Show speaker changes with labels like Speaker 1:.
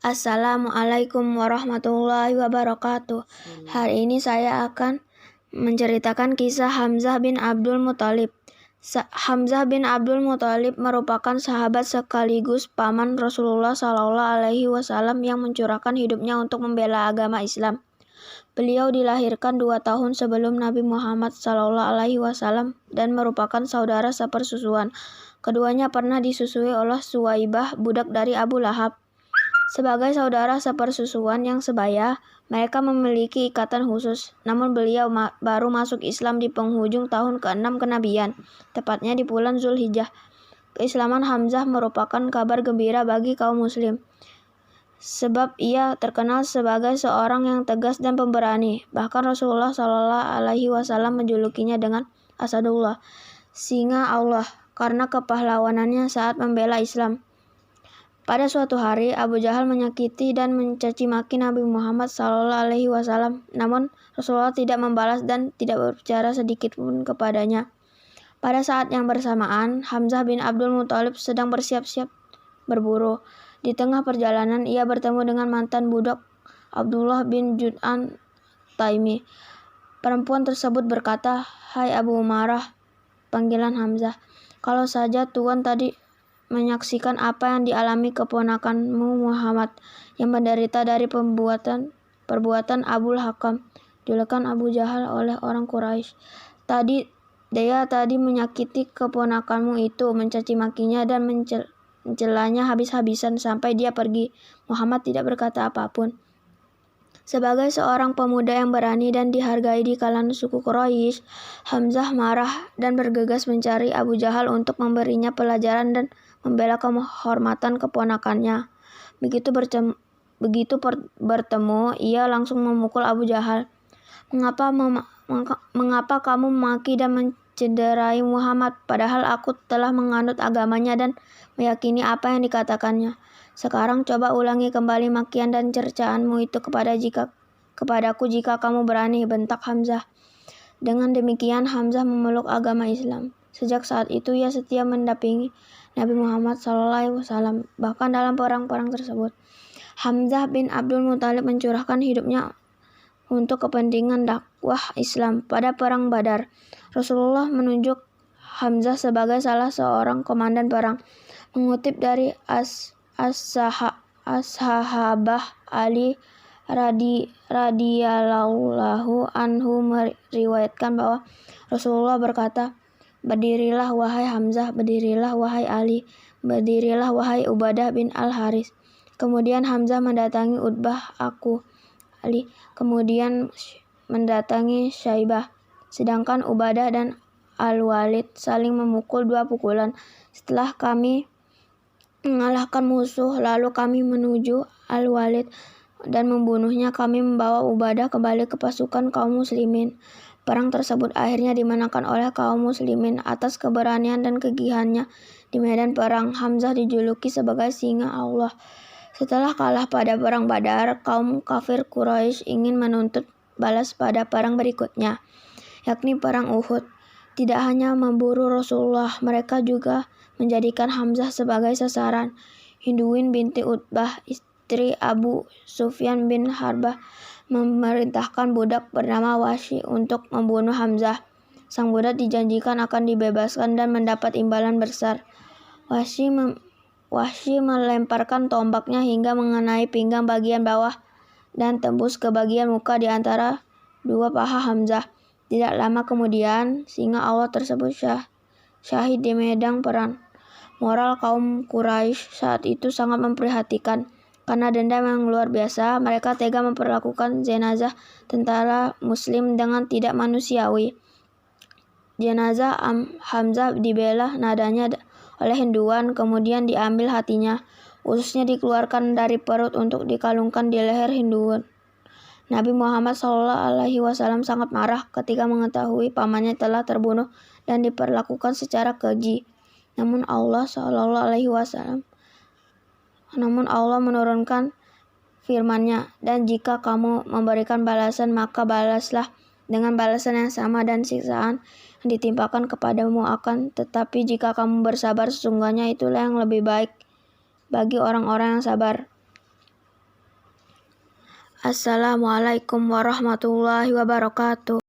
Speaker 1: Assalamualaikum warahmatullahi wabarakatuh. Hari ini saya akan menceritakan kisah Hamzah bin Abdul Muthalib. Hamzah bin Abdul Muthalib merupakan sahabat sekaligus paman Rasulullah SAW yang mencurahkan hidupnya untuk membela agama Islam. Beliau dilahirkan 2 tahun sebelum Nabi Muhammad SAW dan merupakan saudara sepersusuan. Keduanya pernah disusui oleh Suwaibah, budak dari Abu Lahab. Sebagai saudara sepersusuan yang sebaya, mereka memiliki ikatan khusus. Namun beliau baru masuk Islam di penghujung tahun ke-6 kenabian, tepatnya di bulan Zulhijjah. Keislaman Hamzah merupakan kabar gembira bagi kaum muslim, sebab ia terkenal sebagai seorang yang tegas dan pemberani. Bahkan Rasulullah SAW menjulukinya dengan Asadullah, singa Allah, karena kepahlawanannya saat membela Islam. Pada suatu hari, Abu Jahal menyakiti dan mencaci maki Nabi Muhammad SAW. Namun, Rasulullah tidak membalas dan tidak berbicara sedikit pun kepadanya. Pada saat yang bersamaan, Hamzah bin Abdul Muthalib sedang bersiap-siap berburu. Di tengah perjalanan, ia bertemu dengan mantan budak Abdullah bin Jud'an Taimi. Perempuan tersebut berkata, "Hai Abu Umarah," panggilan Hamzah, "kalau saja Tuan tadi menyaksikan apa yang dialami keponakanmu Muhammad yang menderita dari perbuatan Abul Hakam, julukan Abu Jahal oleh orang Quraisy. Dia tadi menyakiti keponakanmu itu, mencaci makinya dan mencelanya habis-habisan sampai dia pergi." Muhammad tidak berkata apapun. Sebagai seorang pemuda yang berani dan dihargai di kalangan suku Quraisy, Hamzah marah dan bergegas mencari Abu Jahal untuk memberinya pelajaran dan membela kehormatan keponakannya. Begitu bertemu, ia langsung memukul Abu Jahal. Mengapa kamu memaki dan mencederai Muhammad, padahal aku telah menganut agamanya dan meyakini apa yang dikatakannya? Sekarang coba ulangi kembali makian dan cercaanmu itu kepadaku jika kamu berani, bentak Hamzah. Dengan demikian, Hamzah memeluk agama Islam. Sejak saat itu ia setia mendampingi Nabi Muhammad SAW. Bahkan dalam perang-perang tersebut, Hamzah bin Abdul Muthalib mencurahkan hidupnya untuk kepentingan dakwah Islam. Pada perang Badar, Rasulullah menunjuk Hamzah sebagai salah seorang komandan perang. Mengutip dari As-Sahabah Ali radhiyallahu anhu meriwayatkan bahwa Rasulullah berkata, "Berdirilah wahai Hamzah, berdirilah wahai Ali, berdirilah wahai Ubadah bin Al-Haris." Kemudian Hamzah mendatangi Utbah Ali, kemudian mendatangi Syaibah, sedangkan Ubadah dan Al-Walid saling memukul 2 pukulan. Setelah kami mengalahkan musuh, lalu kami menuju Al-Walid dan membunuhnya. Kami membawa Ubadah kembali ke pasukan kaum muslimin. Perang tersebut akhirnya dimenangkan oleh kaum muslimin atas keberanian dan kegigihannya. Di medan perang, Hamzah dijuluki sebagai singa Allah. Setelah kalah pada perang Badar, kaum kafir Quraisy ingin menuntut balas pada perang berikutnya, yakni perang Uhud. Tidak hanya memburu Rasulullah, mereka juga menjadikan Hamzah sebagai sasaran. Hinduin binti Utbah, istri Abu Sufyan bin Harbah, memerintahkan budak bernama Wahsy untuk membunuh Hamzah. Sang budak dijanjikan akan dibebaskan dan mendapat imbalan besar. Wahsy melemparkan tombaknya hingga mengenai pinggang bagian bawah dan tembus ke bagian muka di antara 2 paha Hamzah. Tidak lama kemudian, singa Allah tersebut syahid di medan perang. Moral kaum Quraisy saat itu sangat memprihatinkan. Karena dendam yang luar biasa, mereka tega memperlakukan jenazah tentara muslim dengan tidak manusiawi. Jenazah Hamzah dibelah nadanya oleh Hinduan, kemudian diambil hatinya. Ususnya dikeluarkan dari perut untuk dikalungkan di leher Hinduan. Nabi Muhammad SAW sangat marah ketika mengetahui pamannya telah terbunuh dan diperlakukan secara keji. Namun Allah menurunkan firman-Nya, "Dan jika kamu memberikan balasan, maka balaslah dengan balasan yang sama, dan siksaan yang ditimpakan kepadamu akan tetapi jika kamu bersabar, sesungguhnya itulah yang lebih baik bagi orang-orang yang sabar." Assalamualaikum warahmatullahi wabarakatuh.